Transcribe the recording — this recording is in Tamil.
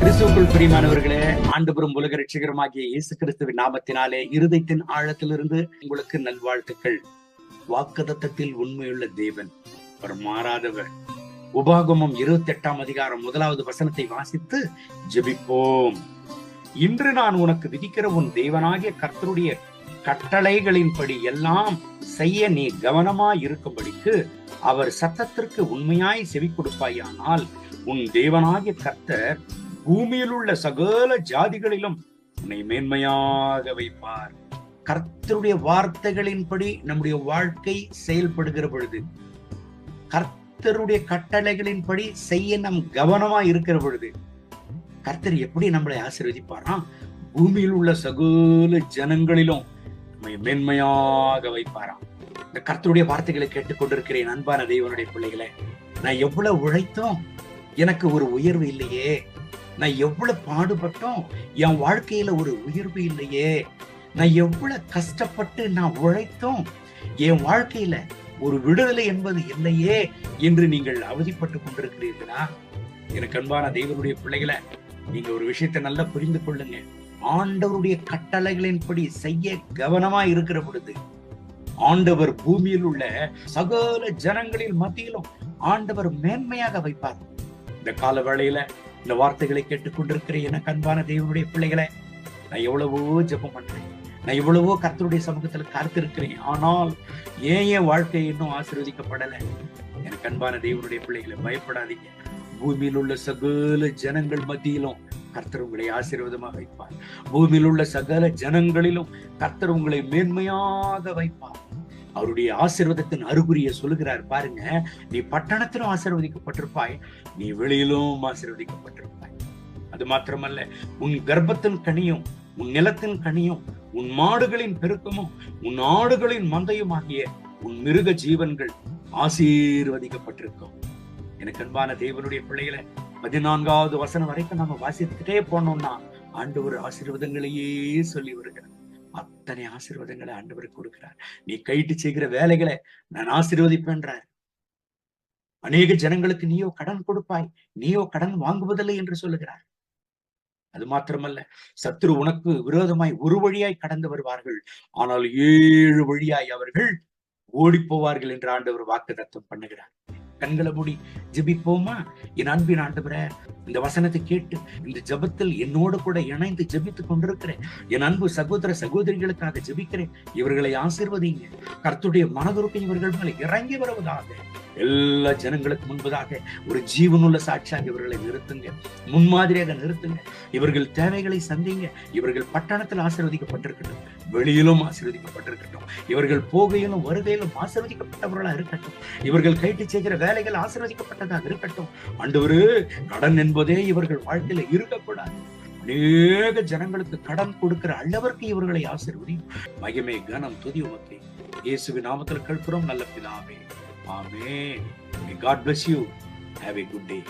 கிறிஸ்துவுக்குள் பிரியமானவர்களே, ஆண்டவரும் உலக ரட்சகருமாகிய இயேசு கிறிஸ்துவின் நாமத்தினாலே இருதயத்தின் ஆழத்திலிருந்து உங்களுக்கு நல்வாழ்த்துக்கள். வாக்குத்தத்தத்தில் உண்மையுள்ள தேவன், அவர் மாறாதவர். உபாகமம் 28ஆம் அதிகாரம் 1வது வசனத்தை வாசித்து ஜெபிப்போம். இன்று நான் உனக்கு விதிக்கிற உன் தேவனாகிய கர்த்தருடைய கட்டளைகளின்படி எல்லாம் செய்ய நீ கவனமாய் இருக்கும்படிக்கு அவர் சத்தத்திற்கு உண்மையாய் செவி கொடுப்பாயானால் உன் தேவனாகிய கர்த்தர் பூமியில் உள்ள சகல ஜாதிகளிலும் உன்னை மேன்மையாக வைப்பார். கர்த்தருடைய வார்த்தைகளின்படி நம்முடைய வாழ்க்கை செயல்படுகிற பொழுது, கர்த்தருடைய கட்டளைகளின்படி செய்ய நம் கவனமா இருக்கிற பொழுது, கர்த்தர் எப்படி நம்மளை ஆசீர்வதிப்பாராம்? பூமியில் உள்ள சகல ஜனங்களிலும் நம்மை மேன்மையாக வைப்பாராம். இந்த கர்த்தருடைய வார்த்தைகளை கேட்டுக்கொண்டிருக்கிறேன் அன்பான தேவனுடைய பிள்ளைகளை. நான் எவ்வளவு உழைத்தோம், எனக்கு ஒரு உயர்வு இல்லையே. நான் எவ்வளவு பாடுபட்டோம், என் வாழ்க்கையில ஒரு உயர்வு இல்லையே. நான் எவ்வளவு கஷ்டப்பட்டு நான் உழைத்தோம், என் வாழ்க்கையில ஒரு விடுதலை என்பது இல்லையே என்று நீங்கள் அவதிப்பட்டு கொண்டிருக்கிறீர்களா? எனக்கு அன்பான தேவனுடைய பிள்ளைகளை, நீங்க ஒரு விஷயத்தை நல்லா புரிந்து கொள்ளுங்க. ஆண்டவருடைய கட்டளைகளின்படி செய்ய கவனமா இருக்கிற பொழுது, ஆண்டவர் பூமியில் உள்ள சகல ஜனங்களின் மத்தியிலும் ஆண்டவர் மேன்மையாக வைப்பார். இந்த கால வேளையில இந்த வார்த்தைகளை கேட்டுக்கொண்டிருக்கிற எனக்கு அன்பான தேவனுடைய பிள்ளைகளை, நான் எவ்வளவோ ஜெபம் பண்றேன், நான் எவ்வளவோ கர்த்தருடைய சமூகத்துல காத்திருக்கிறேன். ஆனால் என் வாழ்க்கை இன்னும் ஆசீர்வதிக்கப்படல. எனக்கு அன்பான தேவனுடைய பிள்ளைகளை, பயப்படாதீங்க. பூமியில் உள்ள சகல ஜனங்கள் மத்தியிலும் கர்த்தர் உங்களை ஆசீர்வாதமாக வைப்பார். பூமியில் உள்ள சகல ஜனங்களிலும் கர்த்தர் உங்களை மேன்மையாக வைப்பார். அவருடைய ஆசீர்வாதத்தின் அறிகுறியை சொல்லுகிறார் பாருங்க. நீ பட்டணத்திலும் ஆசீர்வதிக்கப்பட்டிருப்பாய், நீ வெளியிலும் ஆசீர்வதிக்கப்பட்டிருப்பாய். அது மாத்திரமல்ல, உன் கர்ப்பத்தின் கனியும் உன் நிலத்தின் கனியும் உன் மாடுகளின் பெருக்கமும் உன் ஆடுகளின் மந்தையும் ஆகிய உன் மிருக ஜீவன்கள் ஆசீர்வதிக்கப்பட்டிருக்கும். எனக்கு அன்பான தேவனுடைய பிள்ளைகளை, 14வது வசனம் வரைக்கும் நம்ம வாசித்துட்டே போனோம்னா ஆண்டவர் ஆசீர்வாதங்களையே சொல்லி வருகிறார். அத்தனை ஆசீர்வாதங்களை ஆண்டவர் கொடுக்கிறார். நீ கைட்டு செய்கிற வேலைகளை நான் ஆசீர்வதிப்பேன்றார். அநேக ஜனங்களுக்கு நீயோ கடன் கொடுப்பாய், நீயோ கடன் வாங்குவதில்லை என்று சொல்லுகிறார். அது மாத்திரமல்ல, சத்துரு உனக்கு விரோதமாய் ஒரு வழியாய் கடந்து வருவார்கள், ஆனால் 7 வழியாய் அவர்கள் ஓடி போவார்கள் என்று ஆண்டவர் வாக்குத்தத்தம் பண்ணுகிறார். கண்களை மூடி ஜெபிப்போமா? என் அன்பின் ஆண்டவரே, இந்த வசனத்தை கேட்டு இந்த ஜெபத்தில் என்னோடு கூட இணைந்து ஜெபித்துக் கொண்டிருக்கிறேன் என் அன்பு சகோதர சகோதரிகளுக்காக ஜெபிக்கிறேன். இவர்களை ஆசீர்வதிங்க. கர்த்தருடைய மனதுருக்கை இவர்கள் மேலே இறங்கி வருவதாக. எல்லா ஜனங்களுக்கு முன்பதாக ஒரு ஜீவனுள்ள சாட்சியாக இவர்களை நிறுத்துங்க, முன்மாதிரியாக நிறுத்துங்க. இவர்கள் தேவைகளை சந்திங்க. இவர்கள் பட்டணத்தில் ஆசீர்வதிக்கப்பட்டிருக்கட்டும், வெளியிலும் ஆசீர்வதிக்கப்பட்டிருக்கட்டும். இவர்கள் போகையிலும் வருகையிலும் ஆசீர்வதிக்கப்பட்டவர்களா இருக்கட்டும். இவர்கள் கைட்டு செய்கிற வேலைகள் ஆசீர்வதிக்கப்பட்டதாக இருக்கட்டும். ஆண்டவரே, கடன் என்பதே இவர்கள் வாழ்க்கையில இருக்கக்கூடாது. அநேக ஜனங்களுக்கு கடன் கொடுக்கிற அளவிற்கு இவர்களை ஆசீர்வதி. மகிமை கனம் துதி உமக்கே இயேசுவின் நாமத்தில் கேட்கிறோம் நல்ல பிதாவே. Amen. May God bless you. Have a good day.